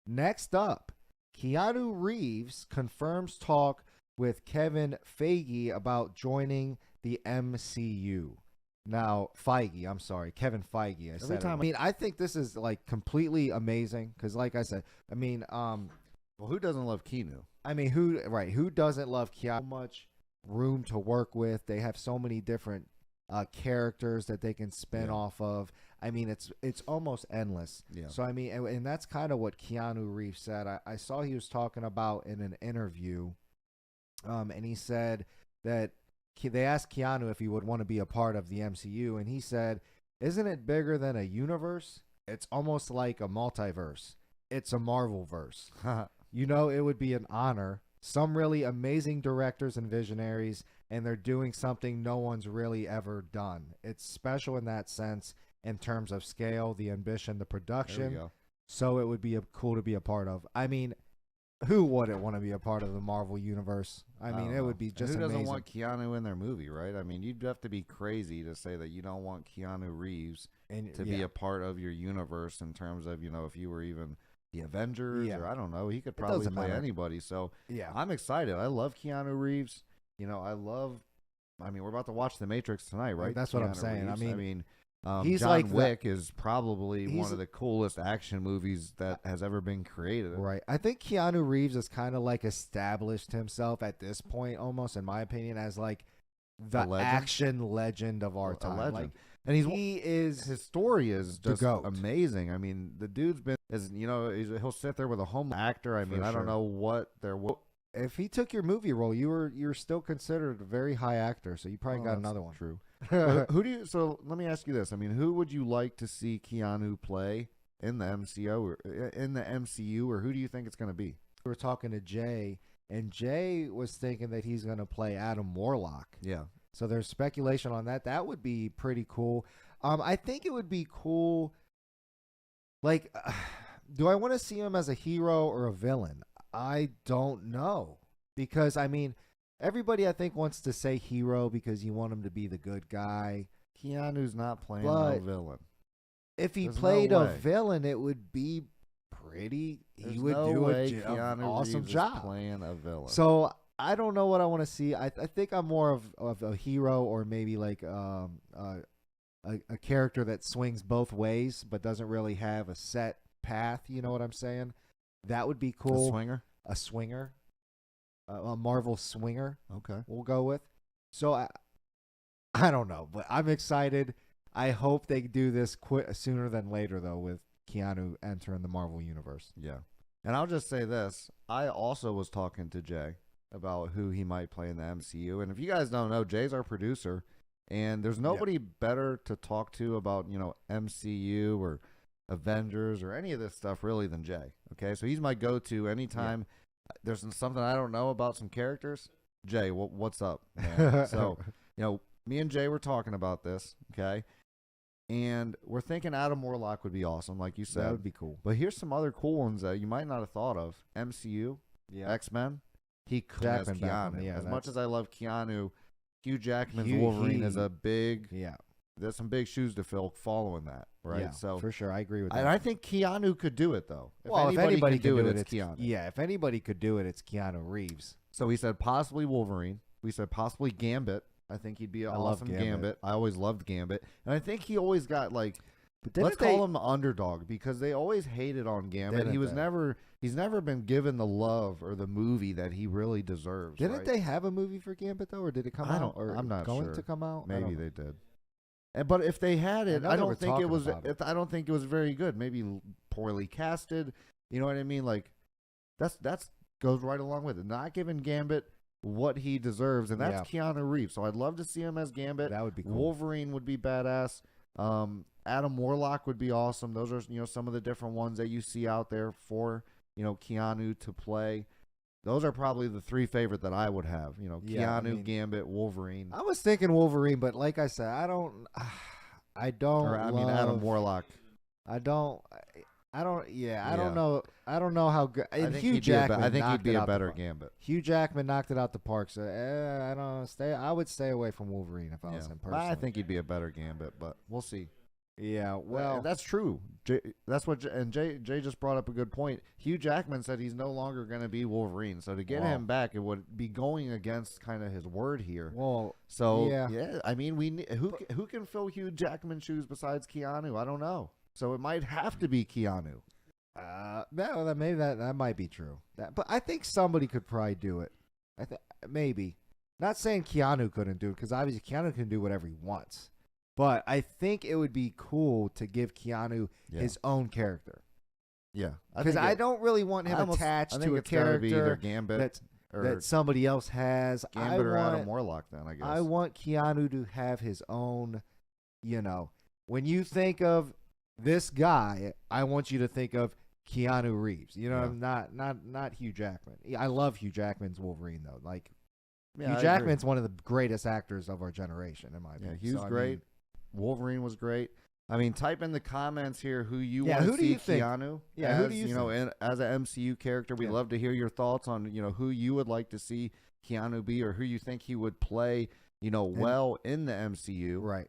Next up, Keanu Reeves confirms talk with Kevin Feige about joining the MCU. Now, Feige, I'm sorry, Kevin Feige. I Every said time it. I mean, I think this is like completely amazing because, like I said, Well, who doesn't love Keanu? who doesn't love Keanu? So much room to work with. They have so many different characters that they can spin off of. I mean, it's almost endless. Yeah. So I mean, and that's kind of what Keanu Reeves said. I saw he was talking about in an interview, and he said that they asked Keanu if he would want to be a part of the MCU, and he said, "Isn't it bigger than a universe? It's almost like a multiverse. It's a Marvel verse. It would be an honor. Some really amazing directors and visionaries, and they're doing something no one's really ever done. It's special in that sense, in terms of scale, the ambition, the production. There we go. So it would be cool to be a part of. I mean, who wouldn't want to be a part of the Marvel universe? I mean, it would be And just who doesn't amazing. want Keanu in their movie, right? I mean, you'd have to be crazy to say that you don't want Keanu Reeves to be a part of your universe in terms of, if you were even the Avengers or I don't know, he could probably play anybody. So yeah, I'm excited. I love Keanu Reeves. I mean, we're about to watch The Matrix tonight, right? That's what I'm saying. Reeves. I mean, he's John like Wick is probably one of the coolest action movies that has ever been created. Right. I think Keanu Reeves has kind of like established himself at this point, almost in my opinion, as like the action legend of our time. Like, and his story is just amazing. I mean, the dude's been he'll sit there with a home actor. I mean, I don't know what they're. If he took your movie role, you're still considered a very high actor, so you probably got another one. True. Who do you? So let me ask you this. I mean, who would you like to see Keanu play in the MCU, or who do you think it's going to be? We were talking to Jay, and Jay was thinking that he's going to play Adam Warlock. Yeah. So there's speculation on that. That would be pretty cool. I think it would be cool. Like, do I want to see him as a hero or a villain? I don't know, because I mean, everybody I think wants to say hero because you want him to be the good guy. Keanu's not playing a villain. If he played a villain, it would be pretty. He would do an awesome job playing a villain. So I don't know what I want to see. I think I'm more of a hero, or maybe like a character that swings both ways but doesn't really have a set path. You know what I'm saying? That would be cool. A swinger. A Marvel swinger. Okay. We'll go with. So I don't know, but I'm excited. I hope they do this sooner than later, though, with Keanu entering the Marvel universe. Yeah. And I'll just say this. I also was talking to Jay about who he might play in the MCU. And if you guys don't know, Jay's our producer. And there's nobody better to talk to about, MCU or Avengers or any of this stuff really than Jay. Okay, so he's my go-to anytime there's something I don't know about some characters. Jay, what's up, man? So me and Jay were talking about this, okay, and we're thinking Adam Warlock would be awesome, like you said. That would be cool. But here's some other cool ones that you might not have thought of. MCU, X-Men. He could as Keanu. As much as I love Keanu, Hugh Jackman's Wolverine is a big There's some big shoes to fill following that, right? Yeah, so for sure, I agree with that. And I think Keanu could do it, though. If anybody can do it, it's Keanu. Yeah, if anybody could do it, it's Keanu Reeves. So we said possibly Wolverine. We said possibly Gambit. I think he'd be an awesome Gambit. I always loved Gambit, and I think he always got like. Let's call him the underdog, because they always hated on Gambit. He's never been given the love or the movie that he really deserves. Didn't they have a movie for Gambit though, or did it come out? I'm not going sure. to come out. Maybe they did. But if they had it, I don't think it was. I don't think it was very good. Maybe poorly casted. You know what I mean? Like that's goes right along with it. Not giving Gambit what he deserves, and that's Keanu Reeves. So I'd love to see him as Gambit. That would be cool. Wolverine would be badass. Adam Warlock would be awesome. Those are some of the different ones that you see out there for Keanu to play. Those are probably the three favorite that I would have. Keanu, Gambit, Wolverine. I was thinking Wolverine, but like I said, I don't. Adam Warlock. I don't know. I don't know how good. I think he'd be a better Gambit. Hugh Jackman knocked it out the park. So I don't stay. I would stay away from Wolverine if I was him personally. I think he'd be a better Gambit, but we'll see. Yeah, well, That's true. That's what and Jay just brought up a good point. Hugh Jackman said he's no longer going to be Wolverine, so to get Wow. him back, it would be going against kind of his word here. well, So yeah. I mean, who can fill Hugh Jackman's shoes besides Keanu? I don't know. So it might have to be Keanu. Maybe that might be true. But I think somebody could probably do it. I think maybe. Not saying Keanu couldn't do it, because obviously Keanu can do whatever he wants. But I think it would be cool to give Keanu his own character. Yeah, Because I don't really want him attached to a character either Gambit that somebody else has. Gambit or Adam Warlock. Then I guess I want Keanu to have his own. When you think of this guy, I want you to think of Keanu Reeves. Not Hugh Jackman. I love Hugh Jackman's Wolverine though. Like Hugh Jackman's one of the greatest actors of our generation, in my opinion. Yeah, Hugh's great. Wolverine was great. I mean, type in the comments here who you want to see Keanu. Yeah, who do you think? As an MCU character, we'd love to hear your thoughts on who you would like to see Keanu be, or who you think he would play well in the MCU. Right.